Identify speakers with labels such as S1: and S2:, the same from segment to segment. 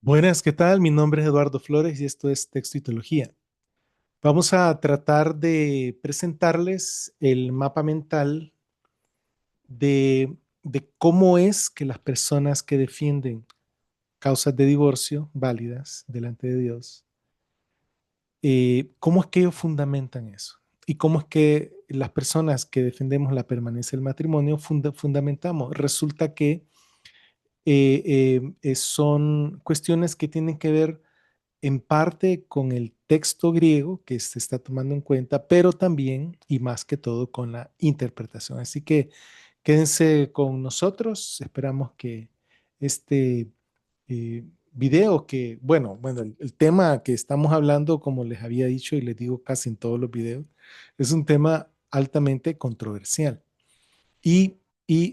S1: Buenas, ¿qué tal? Mi nombre es Eduardo Flores y esto es Texto y Teología. Vamos a tratar de presentarles el mapa mental de cómo es que las personas que defienden causas de divorcio válidas delante de Dios, cómo es que ellos fundamentan eso y cómo es que las personas que defendemos la permanencia del matrimonio fundamentamos. Resulta que son cuestiones que tienen que ver en parte con el texto griego que se está tomando en cuenta, pero también y más que todo con la interpretación. Así que quédense con nosotros. Esperamos que este video el tema que estamos hablando, como les había dicho y les digo casi en todos los videos, es un tema altamente controversial. Y,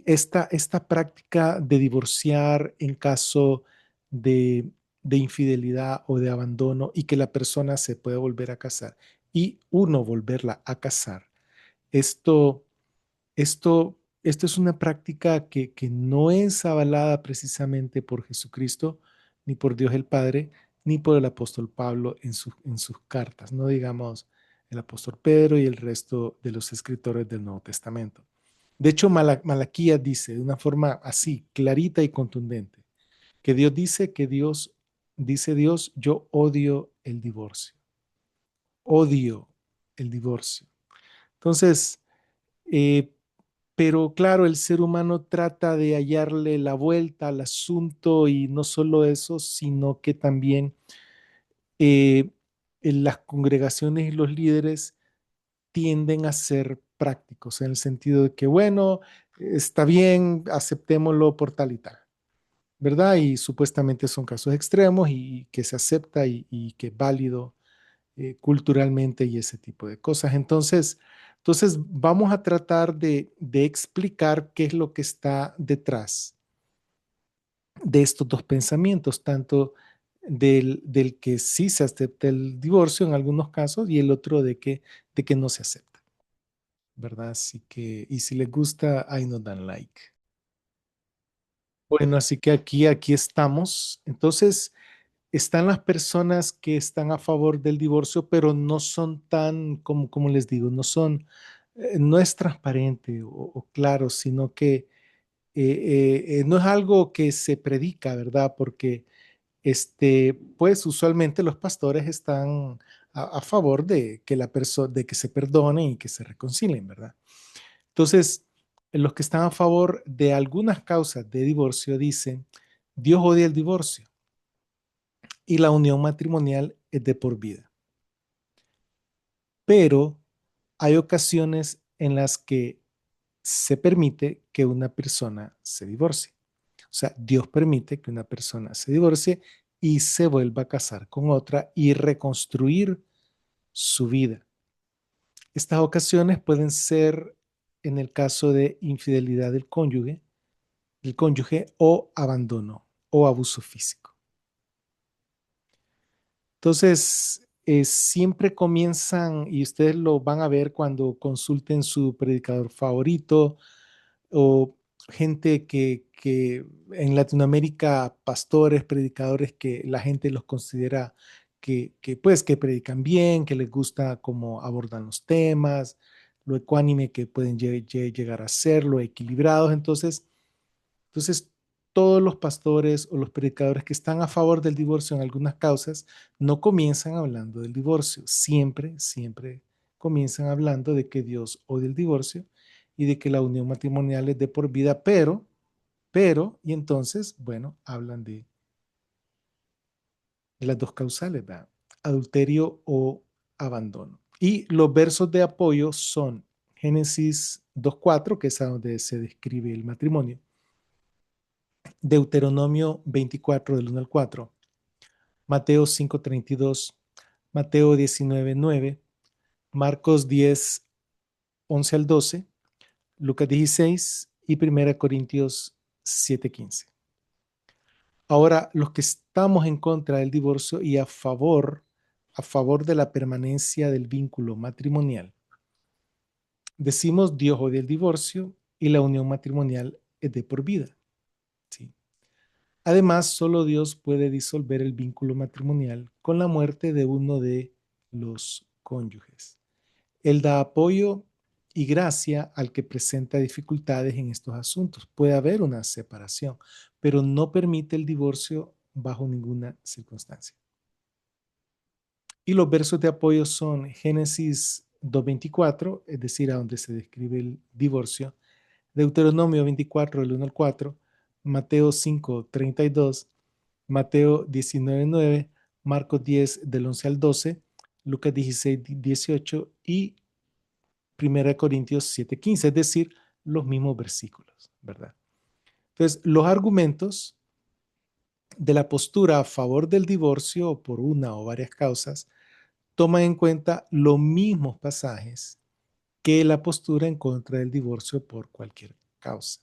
S1: esta práctica de divorciar en caso de, de infidelidad o de abandono y que la persona se puede volver a casar y uno volverla a casar, esto, esto es una práctica que no es avalada precisamente por Jesucristo, ni por Dios el Padre, ni por el apóstol Pablo en sus cartas, no digamos el apóstol Pedro y el resto de los escritores del Nuevo Testamento. De hecho, Malaquías dice de una forma así, clarita y contundente, que Dios dice que dice Dios, yo odio el divorcio. Entonces, eh, pero claro, el ser humano trata de hallarle la vuelta al asunto y no solo eso, sino que también eh, en las congregaciones y los líderes tienden a ser prácticos en el sentido de que, bueno, está bien, aceptémoslo por tal y tal, ¿verdad? Y supuestamente son casos extremos y que se acepta y que es válido culturalmente y ese tipo de cosas. Entonces vamos a tratar de explicar qué es lo que está detrás de estos dos pensamientos, tanto del que sí se acepta el divorcio en algunos casos y el otro de que no se acepta, ¿verdad? Así que, y si les gusta, ahí nos dan like. Bueno, así que aquí estamos. Entonces, están las personas que están a favor del divorcio, pero no son tan, como les digo, no es transparente o claro, sino que no es algo que se predica, ¿verdad? Porque pues usualmente los pastores están a favor de que la persona, de que se perdonen y que se reconcilien, ¿verdad? Entonces, los que están a favor de algunas causas de divorcio dicen, Dios odia el divorcio y la unión matrimonial es de por vida. Pero hay ocasiones en las que se permite que una persona se divorcie. O sea, Dios permite que una persona se divorcie y se vuelva a casar con otra y reconstruir su vida. Estas ocasiones pueden ser en el caso de infidelidad del cónyuge o abandono o abuso físico. Entonces, siempre comienzan, y ustedes lo van a ver cuando consulten su predicador favorito o gente que en Latinoamérica, pastores, predicadores que la gente los considera pues, que predican bien, que les gusta cómo abordan los temas, lo ecuánime que pueden llegar a ser, lo equilibrados. Entonces, todos los pastores o los predicadores que están a favor del divorcio en algunas causas no comienzan hablando del divorcio, siempre comienzan hablando de que Dios odia el divorcio y de que la unión matrimonial es de por vida, y entonces, bueno, hablan de las dos causales, ¿verdad? Adulterio o abandono. Y los versos de apoyo son Génesis 2:4, que es a donde se describe el matrimonio, Deuteronomio 24 del 1 al 4, Mateo 5:32, Mateo 19:9, Marcos 10:11 al 12, Lucas 16 y 1 Corintios 7:15. Ahora, los que estamos en contra del divorcio y a favor de la permanencia del vínculo matrimonial, decimos Dios odia el divorcio y la unión matrimonial es de por vida, ¿sí? Además, solo Dios puede disolver el vínculo matrimonial con la muerte de uno de los cónyuges. Él da apoyo y gracia al que presenta dificultades en estos asuntos. Puede haber una separación, pero no permite el divorcio bajo ninguna circunstancia. Y los versos de apoyo son Génesis 2:24, es decir, a donde se describe el divorcio, Deuteronomio 24, del 1 al 4, Mateo 5:32, Mateo 19:9, Marcos 10, del 11 al 12, Lucas 16:18 y 1 Corintios 7:15, es decir, los mismos versículos, ¿verdad? Entonces, los argumentos de la postura a favor del divorcio por una o varias causas toman en cuenta los mismos pasajes que la postura en contra del divorcio por cualquier causa.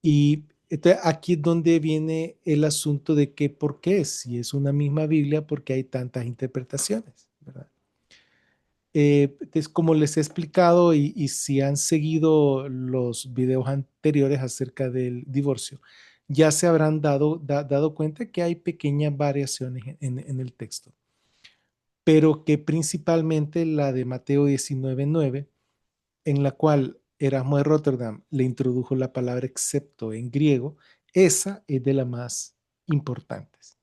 S1: Y entonces, aquí es donde viene el asunto de que por qué, si es una misma Biblia, por qué hay tantas interpretaciones, ¿verdad? Entonces, como les he explicado y si han seguido los videos anteriores acerca del divorcio, ya se habrán dado cuenta que hay pequeñas variaciones en el texto, pero que principalmente la de Mateo 19:9, en la cual Erasmo de Rotterdam le introdujo la palabra excepto en griego, esa es de las más importantes.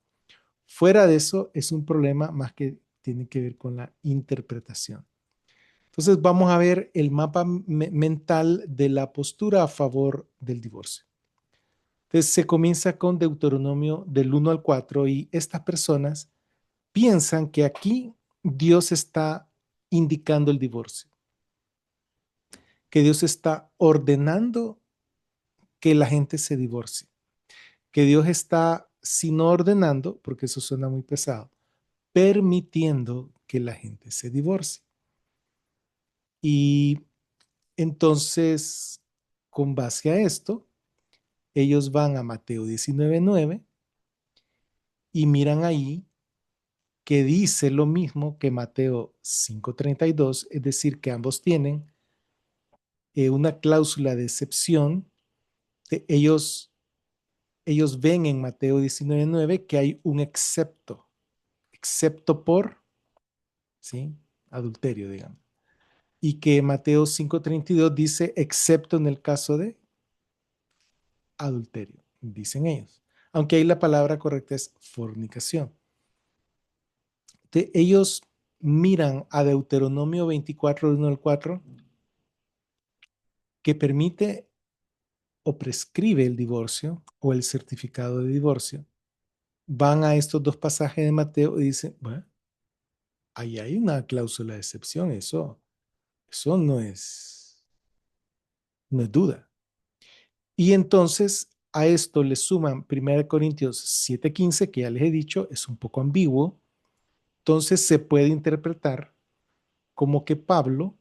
S1: Fuera de eso, es un problema más que tiene que ver con la interpretación. Entonces vamos a ver el mapa mental de la postura a favor del divorcio. Entonces se comienza con Deuteronomio del 1 al 4 y estas personas piensan que aquí Dios está indicando el divorcio, que Dios está ordenando que la gente se divorcie, que Dios está, si no ordenando, porque eso suena muy pesado, permitiendo que la gente se divorcie. Y entonces, con base a esto, ellos van a Mateo 19:9 y miran ahí que dice lo mismo que Mateo 5:32, es decir, que ambos tienen una cláusula de excepción. Ellos ven en Mateo 19:9 que hay un excepto por, ¿sí? Adulterio, digamos. Y que Mateo 5:32 dice, excepto en el caso de adulterio, dicen ellos. Aunque ahí la palabra correcta es fornicación. Ellos miran a Deuteronomio 24, 1 al 4, que permite o prescribe el divorcio o el certificado de divorcio. Van a estos dos pasajes de Mateo y dicen, bueno, ahí hay una cláusula de excepción, eso no es duda. Y entonces a esto le suman 1 Corintios 7:15, que ya les he dicho, es un poco ambiguo. Entonces se puede interpretar como que Pablo,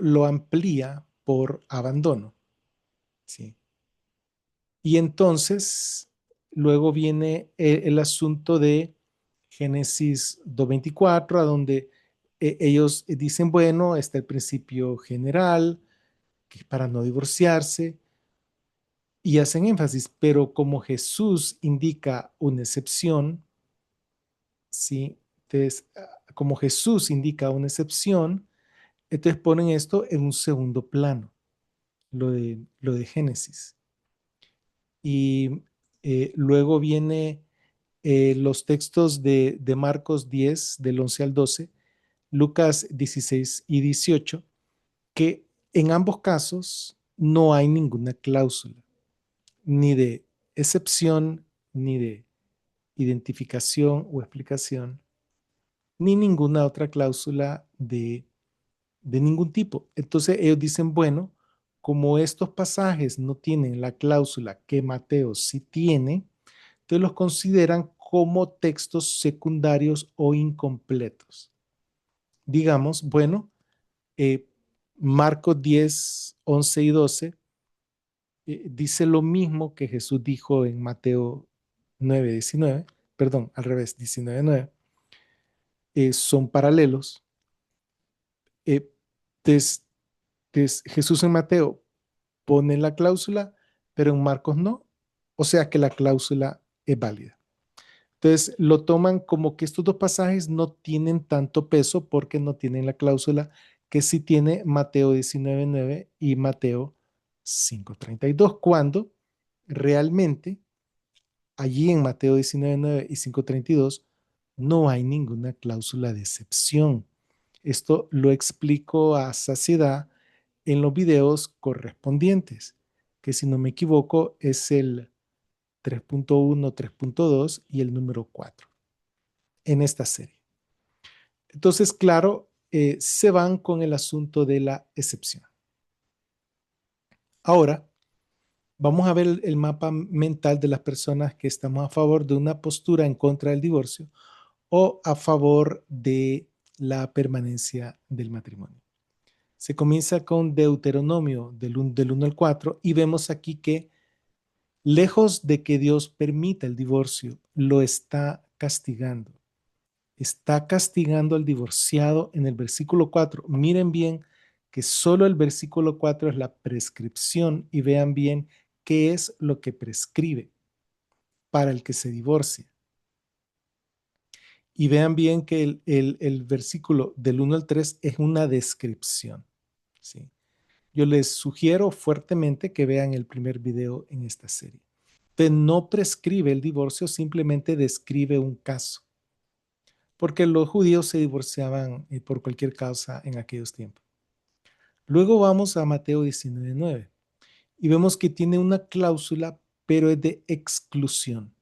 S1: lo amplía por abandono, ¿sí? Y entonces luego viene el asunto de Génesis 2:24, a donde ellos dicen, bueno, está el principio general, que es para no divorciarse, y hacen énfasis, pero como Jesús indica una excepción, ¿sí? Entonces, como Jesús indica una excepción, entonces ponen esto en un segundo plano, lo de Génesis. Y luego viene los textos de Marcos 10, del 11 al 12, Lucas 16 y 18, que en ambos casos no hay ninguna cláusula, ni de excepción, ni de identificación o explicación, ni ninguna otra cláusula de ningún tipo. Entonces ellos dicen, bueno, como estos pasajes no tienen la cláusula que Mateo sí tiene, entonces los consideran como textos secundarios o incompletos. Digamos, bueno, eh, Marcos 10, 11 y 12 dice lo mismo que Jesús dijo en Mateo 9, 19, perdón, al revés, 19, 9, son paralelos. Eh, des, Jesús en Mateo pone la cláusula, pero en Marcos no. O sea que la cláusula es válida. Entonces lo toman como que estos dos pasajes no tienen tanto peso porque no tienen la cláusula que sí tiene Mateo 19:9 y Mateo 5:32, cuando realmente allí en Mateo 19:9 y 5:32 no hay ninguna cláusula de excepción. Esto lo explico a saciedad en los videos correspondientes, que si no me equivoco es el 3.1, 3.2 y el número 4 en esta serie. Entonces, claro, se van con el asunto de la excepción. Ahora, vamos a ver el mapa mental de las personas que estamos a favor de una postura en contra del divorcio o a favor de la permanencia del matrimonio. Se comienza con Deuteronomio del 1 al 4 y vemos aquí que lejos de que Dios permita el divorcio, lo está castigando. Está castigando al divorciado en el versículo 4. Miren bien que solo el versículo 4 es la prescripción y vean bien qué es lo que prescribe para el que se divorcia. Y vean bien que el versículo del 1 al 3 es una descripción. ¿Sí? Yo les sugiero fuertemente que vean el primer video en esta serie. Pero no prescribe el divorcio, simplemente describe un caso. Porque los judíos se divorciaban por cualquier causa en aquellos tiempos. Luego vamos a Mateo 19:9 y vemos que tiene una cláusula, pero es de exclusión.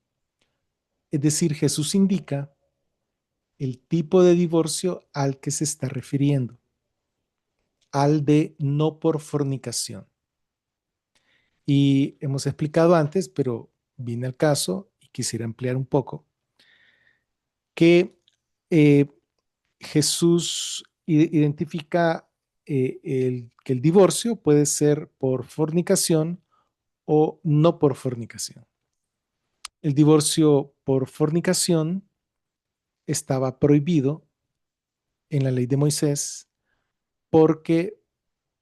S1: Es decir, Jesús indica el tipo de divorcio al que se está refiriendo, al de no por fornicación. Y hemos explicado antes, pero viene al caso y quisiera ampliar un poco, que eh, Jesús identifica que el divorcio puede ser por fornicación o no por fornicación. El divorcio por fornicación estaba prohibido en la ley de Moisés porque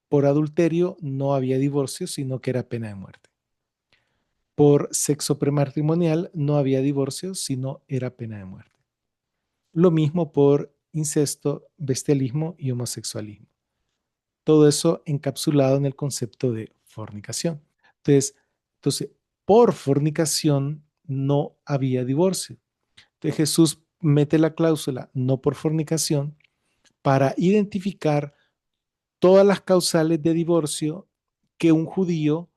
S1: por adulterio no había divorcio, sino que era pena de muerte. Por sexo prematrimonial no había divorcio, sino era pena de muerte. Lo mismo por incesto, bestialismo y homosexualismo. Todo eso encapsulado en el concepto de fornicación. Entonces, por fornicación no había divorcio. Entonces Jesús mete la cláusula no por fornicación para identificar todas las causales de divorcio que un judío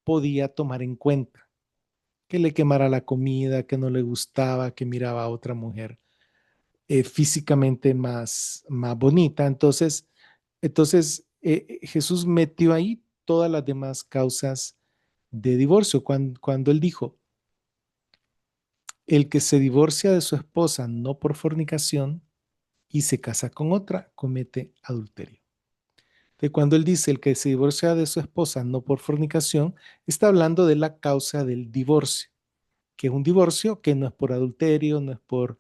S1: podía tomar en cuenta. Que le quemara la comida, que no le gustaba, que miraba a otra mujer físicamente más bonita. Entonces, Jesús metió ahí todas las demás causas de divorcio. Cuando él dijo, el que se divorcia de su esposa no por fornicación y se casa con otra, comete adulterio. De cuando él dice el que se divorcia de su esposa no por fornicación, está hablando de la causa del divorcio, que es un divorcio que no es por adulterio, no es por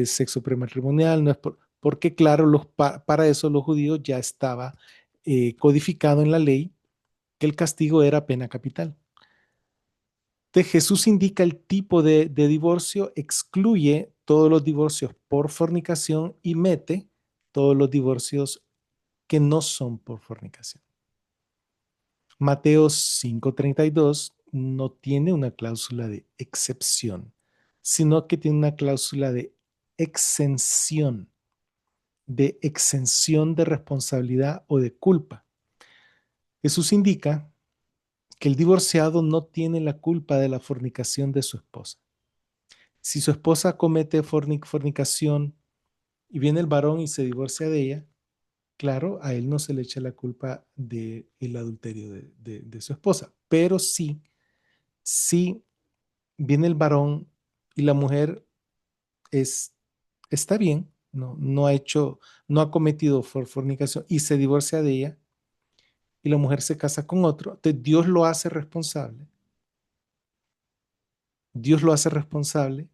S1: sexo prematrimonial, no es porque claro, para eso los judíos ya estaba codificado en la ley que el castigo era pena capital. Entonces Jesús indica el tipo de divorcio, excluye todos los divorcios por fornicación y mete todos los divorcios que no son por fornicación. Mateo 5:32 no tiene una cláusula de excepción, sino que tiene una cláusula exención, de exención de responsabilidad o de culpa. Jesús indica que el divorciado no tiene la culpa de la fornicación de su esposa. Si su esposa comete fornicación y viene el varón y se divorcia de ella, claro, a él no se le echa la culpa del adulterio de su esposa, pero si viene el varón y la mujer está bien, no ha cometido fornicación y se divorcia de ella y la mujer se casa con otro, entonces Dios lo hace responsable. Dios lo hace responsable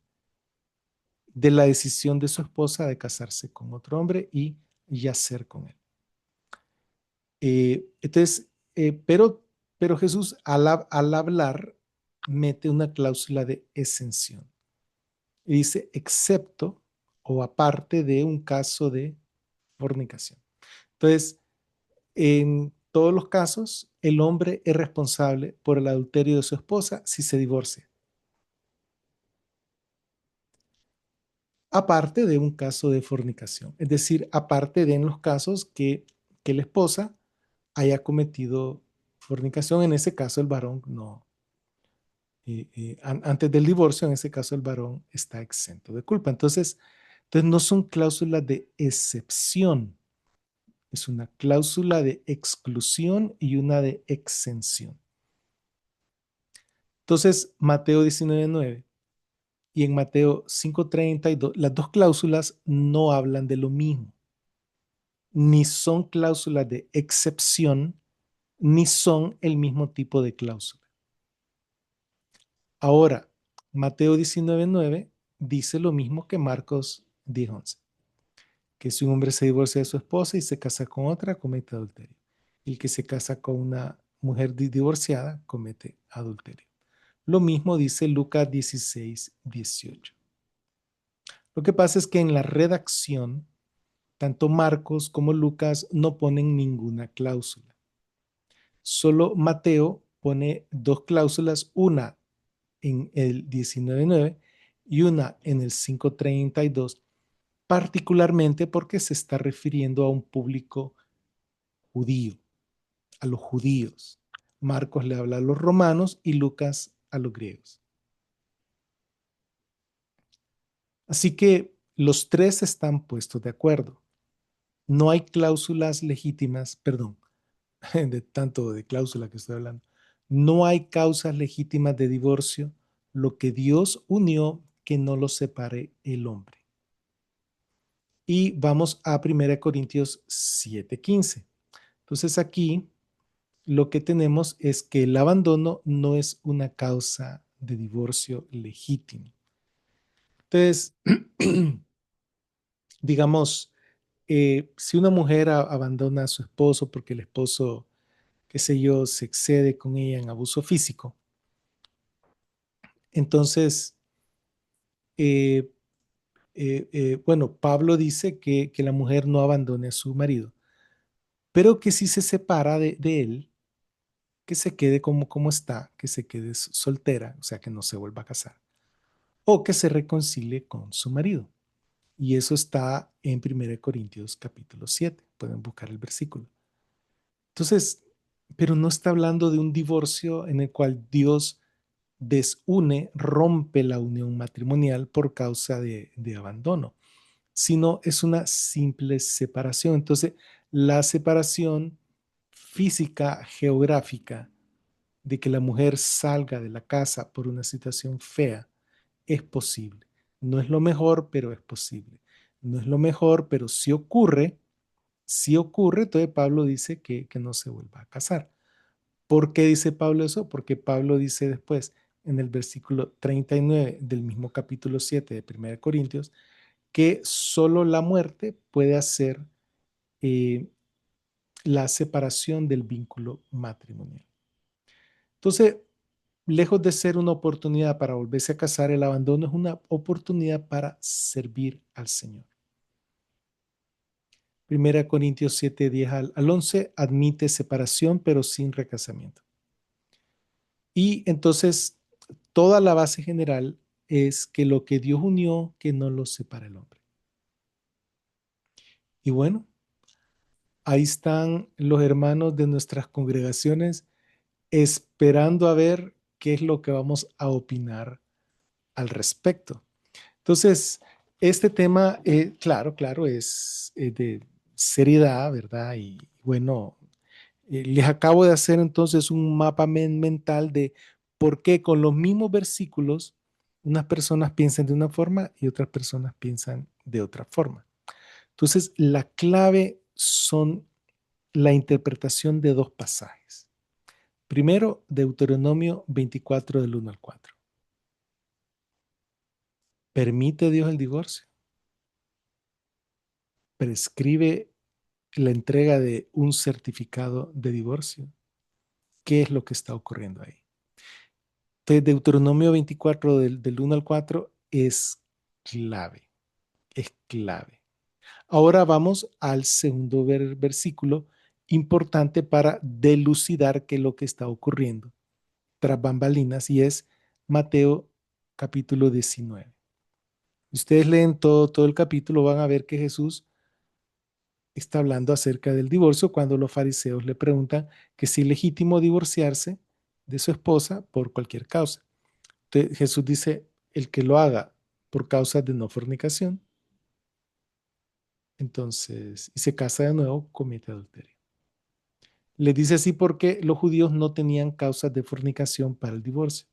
S1: de la decisión de su esposa de casarse con otro hombre y yacer con él. Pero Pero Jesús al hablar mete una cláusula de exención y dice excepto o aparte de un caso de fornicación. Entonces, en todos los casos, el hombre es responsable por el adulterio de su esposa si se divorcia, aparte de un caso de fornicación, es decir, aparte de en los casos que la esposa haya cometido fornicación, en ese caso el varón no, antes del divorcio, en ese caso el varón está exento de culpa. Entonces no son cláusulas de excepción, es una cláusula de exclusión y una de exención. Entonces, Mateo 19:9 y en Mateo 5:32, las dos cláusulas no hablan de lo mismo, ni son cláusulas de excepción, ni son el mismo tipo de cláusula. Ahora, Mateo 19:9 dice lo mismo que Marcos 10:11, que si un hombre se divorcia de su esposa y se casa con otra, comete adulterio. Y el que se casa con una mujer divorciada comete adulterio. Lo mismo dice Lucas 16:18. Lo que pasa es que en la redacción, tanto Marcos como Lucas no ponen ninguna cláusula. Solo Mateo pone dos cláusulas, una en el 19:9 y una en el 5:32, particularmente porque se está refiriendo a un público judío, a los judíos. Marcos le habla a los romanos y Lucas a los griegos. Así que los tres están puestos de acuerdo. No hay cláusulas legítimas, perdón, de tanto de cláusula que estoy hablando. No hay causas legítimas de divorcio. Lo que Dios unió, que no lo separe el hombre. Y vamos a 1 Corintios 7:15. Entonces aquí lo que tenemos es que el abandono no es una causa de divorcio legítimo. Entonces, digamos, si una mujer abandona a su esposo porque el esposo, qué sé yo, se excede con ella en abuso físico, entonces, eh, bueno, Pablo dice que la mujer no abandone a su marido, pero que si se separa de él, que se quede como está, que se quede soltera, o sea, que no se vuelva a casar, o que se reconcilie con su marido. Y eso está en 1 Corintios capítulo 7. Pueden buscar el versículo. Entonces, pero no está hablando de un divorcio en el cual Dios desune, rompe la unión matrimonial por causa de abandono, sino es una simple separación. Entonces, la separación física, geográfica, de que la mujer salga de la casa por una situación fea, es posible. No es lo mejor, pero es posible. No es lo mejor, pero si ocurre, si ocurre, entonces Pablo dice que no se vuelva a casar. ¿Por qué dice Pablo eso? Porque Pablo dice después, en el versículo 39 del mismo capítulo 7 de 1 Corintios, que solo la muerte puede hacer eh, la separación del vínculo matrimonial. Entonces, lejos de ser una oportunidad para volverse a casar, el abandono es una oportunidad para servir al Señor. 1 Corintios 7, 10 al 11 admite separación, pero sin recasamiento. Y entonces, toda la base general es que lo que Dios unió, que no lo separa el hombre. Y bueno, ahí están los hermanos de nuestras congregaciones esperando a ver qué es lo que vamos a opinar al respecto. Entonces, este tema, claro, es de seriedad, ¿verdad? Y bueno, les acabo de hacer entonces un mapa mental de por qué con los mismos versículos unas personas piensan de una forma y otras personas piensan de otra forma. Entonces, la clave son la interpretación de dos pasajes. Primero, Deuteronomio 24 del 1 al 4. ¿Permite Dios el divorcio? ¿Prescribe la entrega de un certificado de divorcio? qué es lo que está ocurriendo ahí. Entonces, Deuteronomio 24 del 1 al 4 es clave, es clave. Ahora vamos al segundo versículo importante para delucidar qué es lo que está ocurriendo tras bambalinas y es Mateo capítulo 19. Ustedes leen todo el capítulo, van a ver que Jesús está hablando acerca del divorcio cuando los fariseos le preguntan que si es legítimo divorciarse de su esposa por cualquier causa. Entonces, Jesús dice, el que lo haga por causa de no fornicación, entonces, y se casa de nuevo, comete adulterio. Le dice así porque los judíos no tenían causas de fornicación para el divorcio.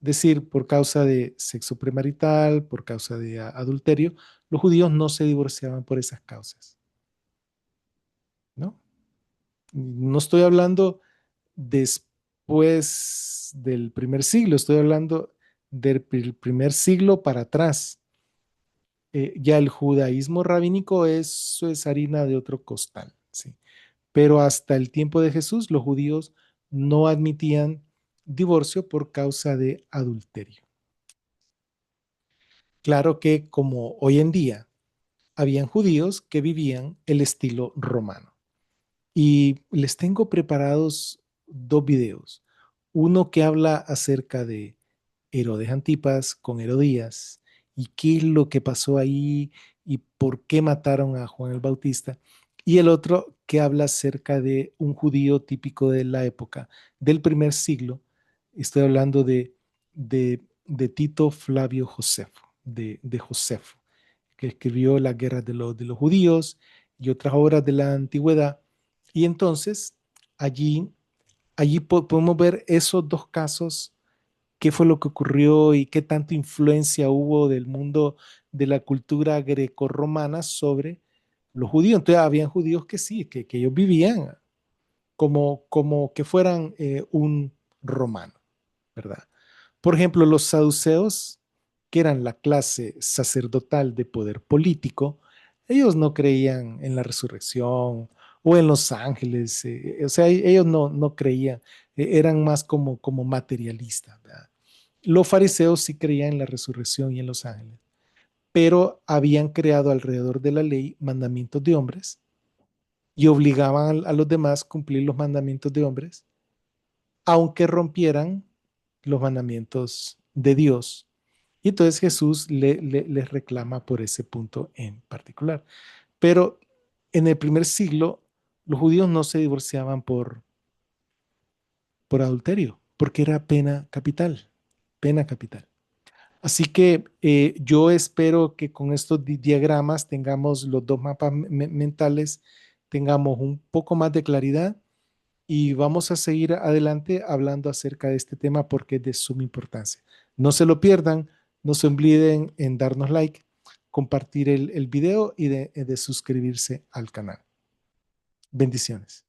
S1: Es decir, por causa de sexo premarital, por causa de adulterio, los judíos no se divorciaban por esas causas, ¿no? No estoy hablando después del primer siglo, estoy hablando del primer siglo para atrás. Ya el judaísmo rabínico, eso es harina de otro costal, ¿sí? Pero hasta el tiempo de Jesús, los judíos no admitían divorcio por causa de adulterio. Claro que como hoy en día, habían judíos que vivían el estilo romano. Y les tengo preparados dos videos. Uno que habla acerca de Herodes Antipas con Herodías y qué es lo que pasó ahí y por qué mataron a Juan el Bautista. Y el otro que habla acerca de un judío típico de la época, del primer siglo. Estoy hablando de Tito Flavio Josefo, de Josefo, que escribió Las guerras de los judíos y otras obras de la antigüedad. Y entonces allí, allí podemos ver esos dos casos, qué fue lo que ocurrió y qué tanta influencia hubo del mundo de la cultura grecorromana sobre los judíos. Entonces, habían judíos que sí, que ellos vivían como que fueran un romano, ¿verdad? Por ejemplo, los saduceos, que eran la clase sacerdotal de poder político, ellos no creían en la resurrección o en los ángeles, o sea, ellos no creían, eran más como materialistas, ¿verdad? Los fariseos sí creían en la resurrección y en los ángeles, pero habían creado alrededor de la ley mandamientos de hombres y obligaban a los demás a cumplir los mandamientos de hombres, aunque rompieran los mandamientos de Dios. Y entonces Jesús les reclama por ese punto en particular. Pero en el primer siglo, los judíos no se divorciaban por adulterio, porque era pena capital, pena capital. Así que yo espero que con estos diagramas tengamos los dos mapas mentales, tengamos un poco más de claridad y vamos a seguir adelante hablando acerca de este tema porque es de suma importancia. No se lo pierdan, no se olviden en darnos like, compartir el video y de suscribirse al canal. Bendiciones.